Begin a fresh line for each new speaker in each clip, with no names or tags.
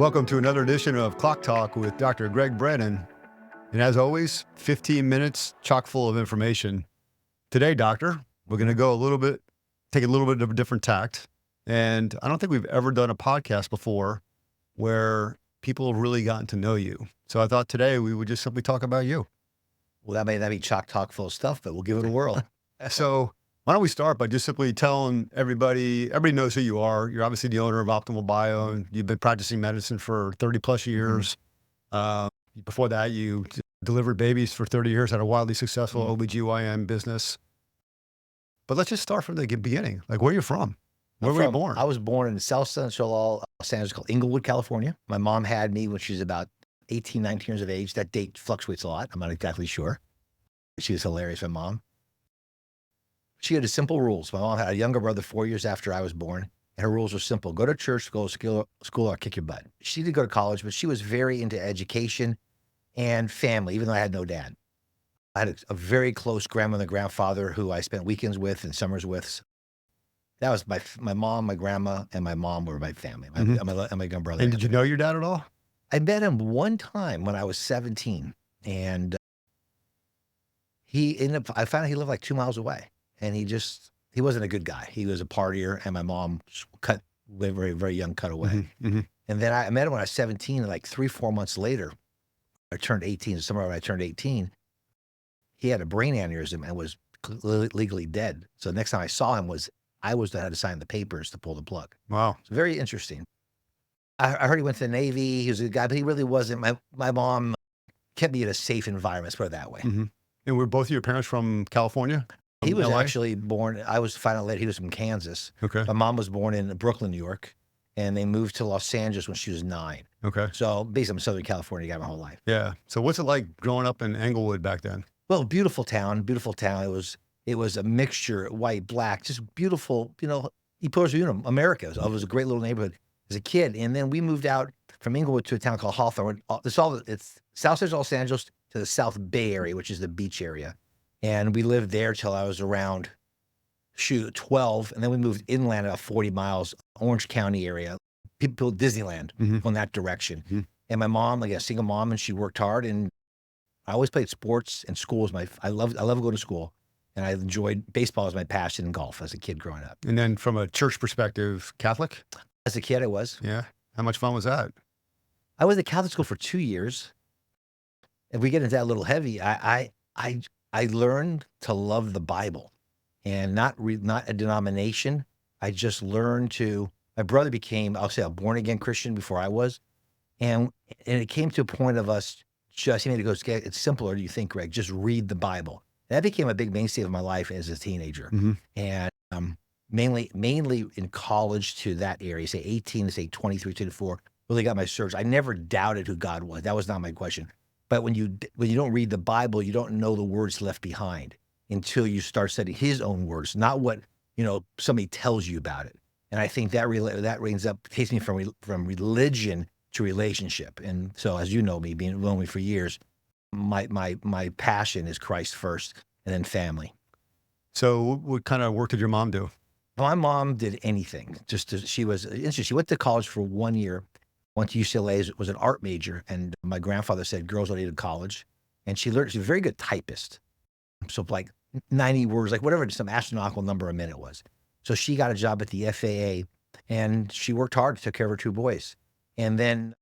Welcome to another edition of Clock Talk with Dr. Greg Brannon. And as always, 15 minutes chock full of information. Today, Doctor, we're going to take a little bit of a different tact. And I don't think we've ever done a podcast before where people have really gotten to know you. So I thought today we would just simply talk about you.
Well, that may not be chock full of stuff, but we'll give it a whirl.
So why don't we start by just simply telling everybody knows who you are. You're obviously the owner of Optimal Bio, and you've been practicing medicine for 30 plus years. Before that, you delivered babies for 30 years, had a wildly successful OBGYN business. But let's just start from the beginning. Like, where are you from? Where were you born?
I was born in South Central Los Angeles, called Inglewood, California. My mom had me when she was about 18, 19 years of age. That date fluctuates a lot. I'm not exactly sure. She was hilarious, my mom. She had simple rules. My mom had a younger brother 4 years after I was born, and her rules were simple. Go to church, go to school, or kick your butt. She did go to college, but she was very into education and family, even though I had no dad. I had a very close grandmother and grandfather who I spent weekends with and summers with. That was my mom, my grandma, and my mom were my family, and my young brother.
And did you know your dad at all?
I met him one time when I was 17, and I found out he lived like 2 miles away. And he wasn't a good guy. He was a partier, and my mom very, very young, cut away. And then I met him when I was 17, and like 3-4 months later, I turned 18. Somewhere when I turned 18, he had a brain aneurysm and was legally dead. So the next time I saw him I was the one who had to sign the papers to pull the plug.
Wow.
It's very interesting. I heard he went to the Navy. He was a good guy, but he really wasn't. My mom kept me in a safe environment, let's put it that way.
And were both of your parents from California?
He was
LA?
actually born, I was finding out later, he was from Kansas.
Okay.
My mom was born in Brooklyn, New York, and they moved to Los Angeles when she was 9.
Okay.
So basically, I'm a Southern California guy my whole life.
Yeah. So what's it like growing up in Englewood back then?
Well, beautiful town. It was a mixture, white, black, just beautiful, America. It was a great little neighborhood as a kid. And then we moved out from Inglewood to a town called Hawthorne. It's South Central Los Angeles to the South Bay area, which is the beach area. And we lived there till I was around, 12. And then we moved inland about 40 miles, Orange County area. People built Disneyland on that direction. And my mom, like a single mom, and she worked hard. And I always played sports, and school was I love going to school. And I enjoyed baseball as my passion, and golf as a kid growing up.
And then from a church perspective, Catholic?
As a kid, I was.
Yeah. How much fun was that?
I was at Catholic school for 2 years. If we get into that a little heavy, I learned to love the Bible, and not a denomination. I just learned to. My brother became, I'll say, a born again Christian before I was, and it came to a point of us he made it go. It's simpler, do you think, Greg? Just read the Bible. And that became a big mainstay of my life as a teenager, and mainly in college to that area, say 18 to say 23, 24, really got my surge. I never doubted who God was. That was not my question. But when you don't read the Bible, you don't know the words left behind until you start studying His own words, not what somebody tells you about it. And I think that takes me from religion to relationship. And so, as you know me, being known me for years, my passion is Christ first, and then family.
So, what kind of work did your mom do?
My mom did anything. She went to college for 1 year. Went to UCLA, was an art major, and my grandfather said girls don't need to college. And she's a very good typist. So like 90 words, like whatever, some astronomical number a minute was. So she got a job at the FAA, and she worked hard, took care of her 2 boys. And then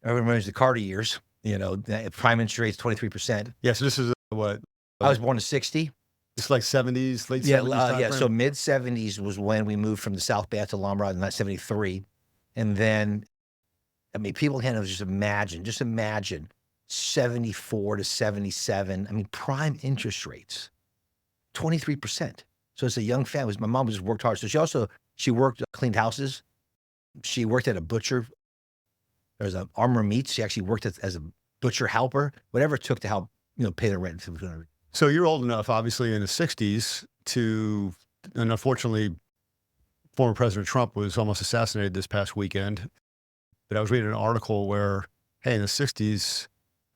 everyone remembers the Carter years, prime interest rates, 23%.
Yeah, so this is what?
I was born in 60.
It's like 70s, late 70s
Yeah,
timeframe?
so mid 70s was when we moved from the South Bay to Lombard in 1973. And then, people can't just imagine 74 to 77. Prime interest rates, 23%. So it's a young family. My mom just worked hard. So she worked, cleaned houses. She worked at a butcher. There's an Armor Meats. She actually worked as a butcher helper, whatever it took to help, pay the rent.
So you're old enough, obviously, in the 60s and unfortunately, former President Trump was almost assassinated this past weekend. But I was reading an article where, hey, in the 60s,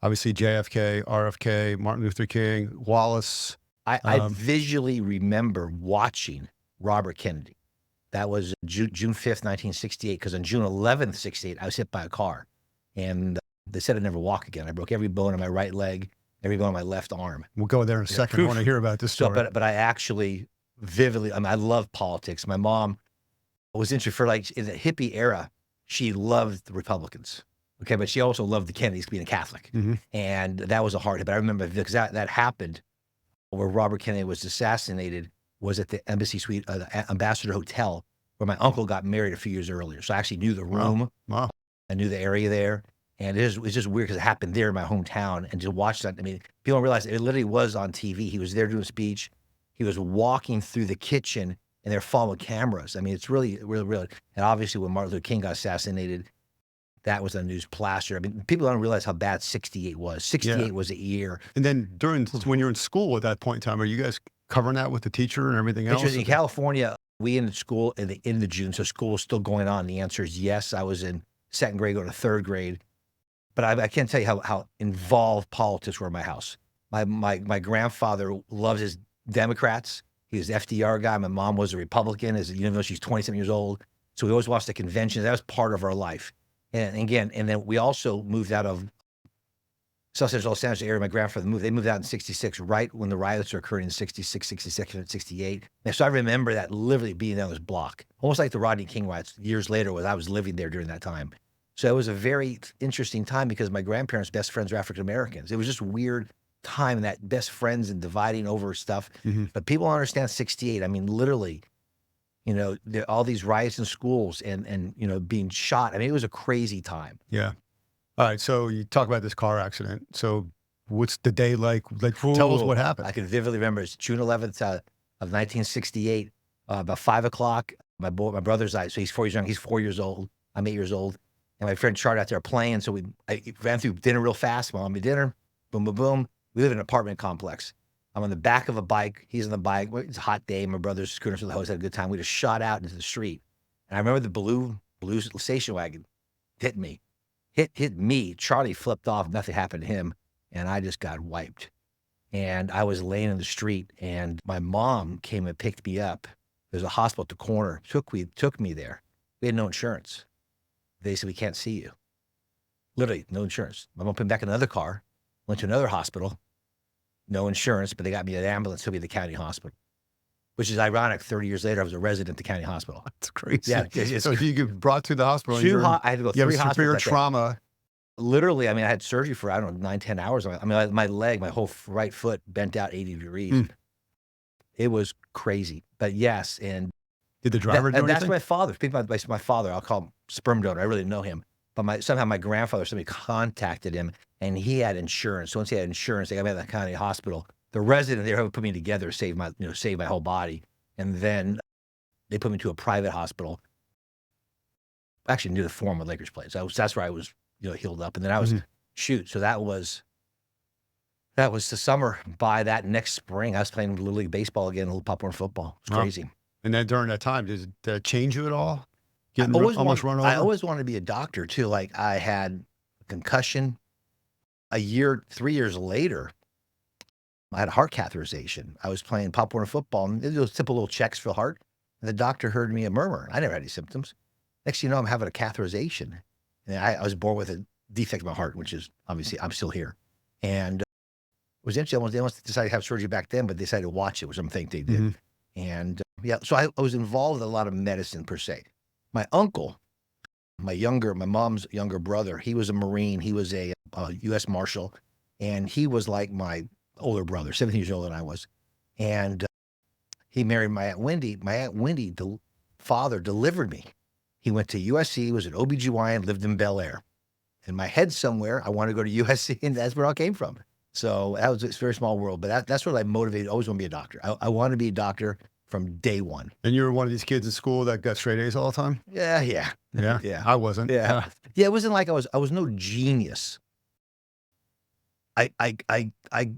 obviously JFK, RFK, Martin Luther King, Wallace.
I visually remember watching Robert Kennedy. That was June 5th, 1968, because on June 11th, 68, I was hit by a car. And they said I'd never walk again. I broke every bone in my right leg, every bone in my left arm.
We'll go there in a second. I want to hear about this
So,
story.
but I actually vividly, I mean, I love politics. My mom was interested for like in the hippie era. She loved the Republicans. Okay. But she also loved the Kennedys being a Catholic. And that was a hard hit. But I remember because that happened where Robert Kennedy was assassinated was at the Embassy Suite, the Ambassador Hotel, where my uncle got married a few years earlier. So I actually knew the room.
Wow.
I knew the area there. And it's just weird because it happened there in my hometown. And to watch that, I mean, people don't realize it literally was on TV. He was there doing a speech. He was walking through the kitchen and they're following cameras. I mean, it's really. And obviously when Martin Luther King got assassinated, that was a news plaster. I mean, people don't realize how bad 68 was. 68 was a year.
And then when you're in school at that point in time, are you guys covering that with the teacher and everything else?
In California, we ended school in the end of June, so school was still going on. The answer is yes. I was in second grade, going to third grade. But I can't tell you how involved politics were in my house. My grandfather loves his Democrats. He was an FDR guy. My mom was a Republican. She's 27 years old. So we always watched the conventions. That was part of our life. And then we also moved out of South Central Los Angeles area. My grandfather moved. They moved out in 66, right when the riots were occurring in 66, 67, 68. And so I remember that literally being on this block, almost like the Rodney King riots years later when I was living there during that time. So it was a very interesting time because my grandparents' best friends were African Americans. It was just a weird time, that best friends and dividing over stuff. But people don't understand 68. I mean, literally, all these riots in schools and being shot. I mean, it was a crazy time.
Yeah. All right. So you talk about this car accident. So what's the day like? Tell us what happened.
I can vividly remember. It's June 11th of 1968, about 5 o'clock. My brother's so he's 4 years young. He's 4 years old. I'm 8 years old. And my friend Chart out there playing. So I ran through dinner real fast. Mom made dinner. Boom, boom, boom. We live in an apartment complex. I'm on the back of a bike. He's on the bike. It's a hot day. My brother's scooting through the house. Had a good time. We just shot out into the street. And I remember the blue station wagon hit me. Hit me. Charlie flipped off. Nothing happened to him. And I just got wiped. And I was laying in the street. And my mom came and picked me up. There's a hospital at the corner. Took me there. We had no insurance. They said, we can't see you. Literally, no insurance. My mom put me back in another car, went to another hospital, no insurance, but they got me an ambulance to be the county hospital, which is ironic. 30 years later, I was a resident at the county hospital.
That's crazy.
Yeah.
So you get brought to the hospital.
I had to go 3 hospitals.
You have severe trauma.
Literally, I mean, I had surgery for, 9, 10 hours. I mean, my leg, my whole right foot bent out 80 degrees. It was crazy. But yes, and
did the driver do anything?
That's my father. My father, I'll call him sperm donor. I really know him. But somehow my grandfather, somebody contacted him, and he had insurance. So once he had insurance, they got me at the county hospital. The resident there put me together, saved my whole body, and then they put me to a private hospital. Actually, near the former Lakers place. That's where I was, healed up, and then I was So that was the summer. By that next spring, I was playing Little League baseball again, a little popcorn football. It was crazy.
And then during that time, did it change you at all?
I always wanted to be a doctor too. Like I had a concussion. 3 years later, I had a heart catheterization. I was playing Pop Warner football, and it was simple little checks for the heart. And the doctor heard me a murmur. I never had any symptoms. Next thing you know, I'm having a catheterization. And I was born with a defect in my heart, which is obviously I'm still here. And it was interesting. They must decide to have surgery back then, but they decided to watch it, which I think they did. And so I was involved in a lot of medicine per se. My uncle, my mom's younger brother, he was a Marine. He was a U.S. Marshal, and he was like my older brother, 17 years older than I was. And he married my Aunt Wendy. My Aunt Wendy, father delivered me. He went to USC, was an OBGYN, lived in Bel Air. In my head somewhere, I wanted to go to USC, and that's where I came from. So it's a very small world, but that's what I motivated. Always want to be a doctor. I want to be a doctor from day one.
And you were one of these kids in school that got straight A's all the time?
Yeah.
I wasn't.
Yeah. It wasn't like I was no genius. I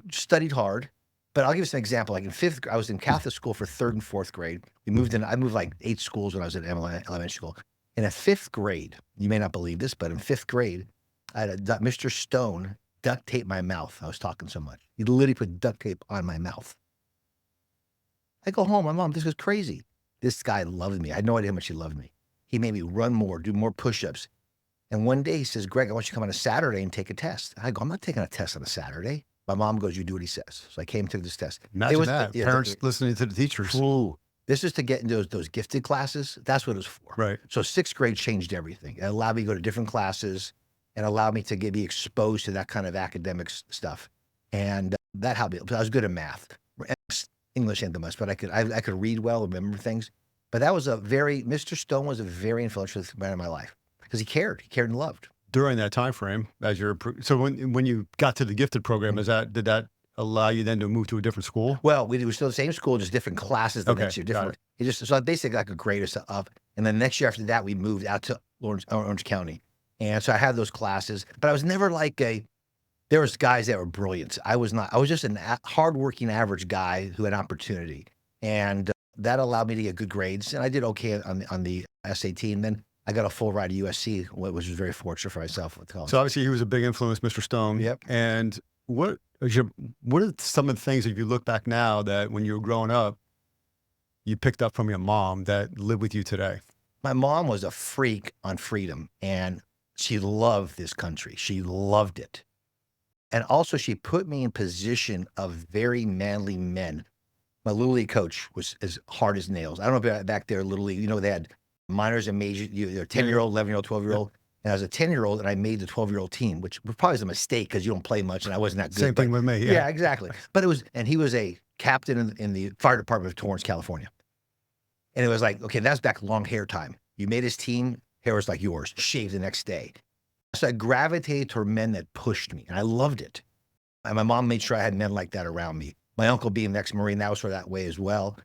studied hard, but I'll give you some example. Like in fifth grade, I was in Catholic school for third and fourth grade. I moved like 8 schools when I was at elementary school. In a fifth grade, you may not believe this, but in fifth grade, I had Mr. Stone duct tape my mouth. I was talking so much. He literally put duct tape on my mouth. I go home, my mom, this is crazy. This guy loved me. I had no idea how much he loved me. He made me run more, do more push-ups. And one day he says, Greg, I want you to come on a Saturday and take a test. I go, I'm not taking a test on a Saturday. My mom goes, you do what he says. So I came to this test.
Imagine that. Parents listening to the teachers.
Ooh, this is to get into those gifted classes. That's what it was for.
Right.
So sixth grade changed everything. It allowed me to go to different classes and allowed me to be exposed to that kind of academic stuff. And that helped me. I was good at math. English ain't the most, but I could read well, remember things. But that was Mr. Stone was a very influential man in my life because he cared and loved.
During that time frame, so when you got to the gifted program, did that allow you then to move to a different school?
Well, we were still the same school, just different classes the next year. Different. So I basically got a grade us up, and then next year after that, we moved out to Orange County, and so I had those classes. But I was never like there was guys that were brilliant. I was not. I was just a hardworking average guy who had opportunity, and that allowed me to get good grades. And I did okay on the SAT, and then I got a full ride to USC, which was very fortunate for myself with college.
So obviously he was a big influence, Mr. Stone.
Yep.
And what are some of the things, if you look back now, that when you were growing up, you picked up from your mom that live with you today?
My mom was a freak on freedom, and she loved this country. She loved it. And also she put me in position of very manly men. My Little League coach was as hard as nails. I don't know if back there, Little League, they had minors and majors, 10-year-old, 11-year-old, 12-year-old. And I was a 10-year-old and I made the 12-year-old team, which probably was a mistake because you don't play much and I wasn't that good.
Same thing with me.
Yeah, exactly. But and he was a captain in the fire department of Torrance, California. And it was like, okay, that's back long hair time. You made his team, hair was like yours, shaved the next day. So I gravitated toward men that pushed me and I loved it. And my mom made sure I had men like that around me. My uncle being an ex-Marine, that was sort of that way as well.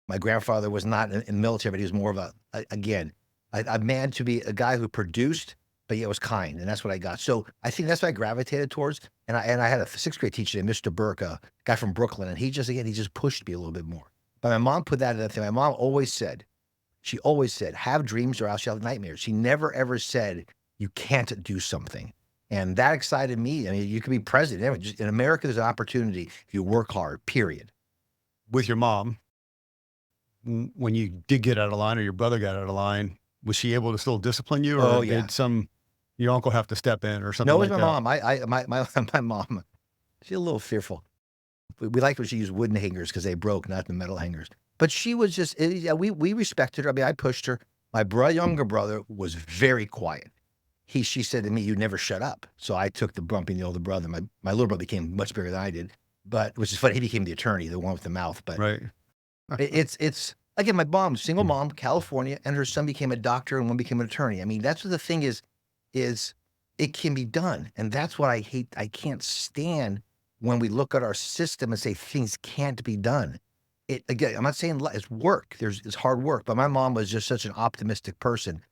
My grandfather was not in the military, but he was more of a man to be a guy who produced, but yet was kind. And that's what I got. So I think that's what I gravitated towards. And I had a sixth grade teacher named Mr. Burke, a guy from Brooklyn. And he just pushed me a little bit more. But my mom put that in the thing. My mom always said, have dreams or else you'll have nightmares. She never, ever said, you can't do something. And that excited me. I mean, you could be president. In America, there's an opportunity if you work hard, period.
With your mom, when you did get out of line or your brother got out of line, was she able to still discipline you, or did your uncle have to step in or something?
No, it was
like
my mom. My mom, she's a little fearful. We liked when she used wooden hangers because they broke, not the metal hangers. But she was just, we respected her. I mean, I pushed her. My younger brother was very quiet. She said to me, you never shut up. So I took the bumping the older brother. My little brother became much bigger than I did, which is funny. He became the attorney, the one with the mouth. But
right.
It's again, my mom, single mom, California, and her son became a doctor and one became an attorney. I mean, that's what the thing is it can be done. And that's what I hate. I can't stand when we look at our system and say things can't be done. Again, I'm not saying it's work. It's hard work, but my mom was just such an optimistic person.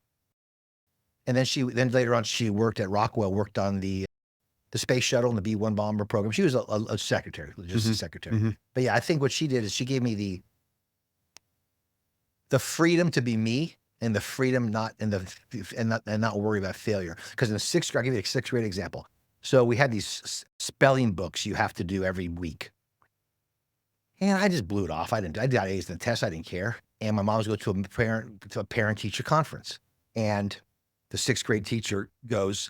And then later on, she worked at Rockwell, worked on the space shuttle and the B-1 bomber program. She was a secretary, just a secretary. Mm-hmm. But yeah, I think what she did is she gave me the freedom to be me and the freedom not worry about failure. Because in the sixth grade, I'll give you a sixth grade example. So we had these spelling books you have to do every week. And I just blew it off. I got A's in the test. I didn't care. And my mom was going to a parent-teacher conference. And the sixth grade teacher goes,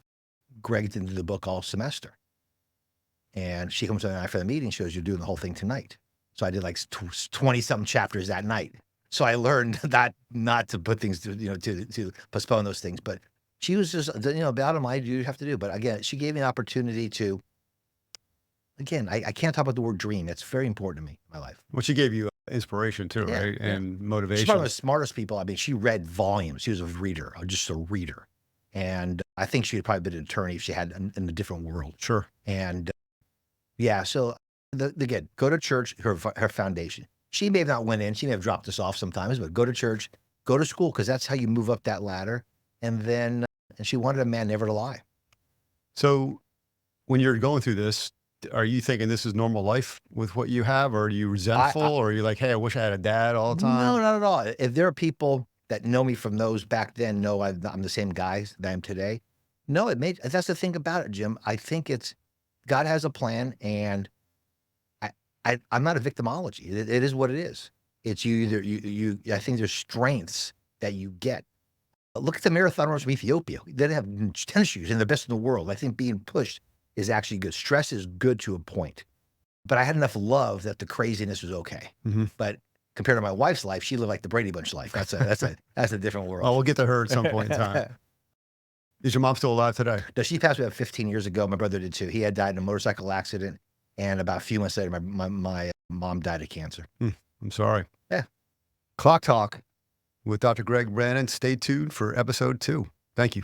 Greg didn't do the book all semester. And she comes to me for the meeting. She goes, you're doing the whole thing tonight. So I did like 20-something chapters that night. So I learned that not to put things to postpone those things. But she was just, bottom line, you have to do. But again, she gave me an opportunity to, again, I can't talk about the word dream. It's very important to me in my life.
Well, she gave you inspiration too, right? Yeah. And motivation.
She's one of the smartest people. I mean, she read volumes. She was a reader, just a reader. And I think she had probably been an attorney if she had in a different world.
Sure.
And yeah, so again, go to church, her foundation. She may have not went in. She may have dropped us off sometimes, but go to church, go to school, because that's how you move up that ladder. And then, and she wanted a man never to lie.
So when you're going through this, are you thinking this is normal life with what you have, or are you resentful, or are you like, hey, I wish I had a dad all the time?
No, not at all. If there are people that know me from those back then, know I'm the same guy that I am today. No, that's the thing about it, Jim. I think God has a plan, and I'm not a victimology. It is what it is. It's you either I think there's strengths that you get. Look at the marathoners from Ethiopia. They didn't have tennis shoes and they're best in the world. I think being pushed is actually good. Stress is good to a point. But I had enough love that the craziness was okay.
Mm-hmm.
But compared to my wife's life, she lived like the Brady Bunch life. That's a different world.
Oh, we'll get to her at some point in time. Is your mom still alive today?
No, she passed away about 15 years ago. My brother did too. He had died in a motorcycle accident. And about a few months later, my mom died of cancer.
I'm sorry.
Yeah.
Clock Talk with Dr. Greg Brannon. Stay tuned for episode 2. Thank you.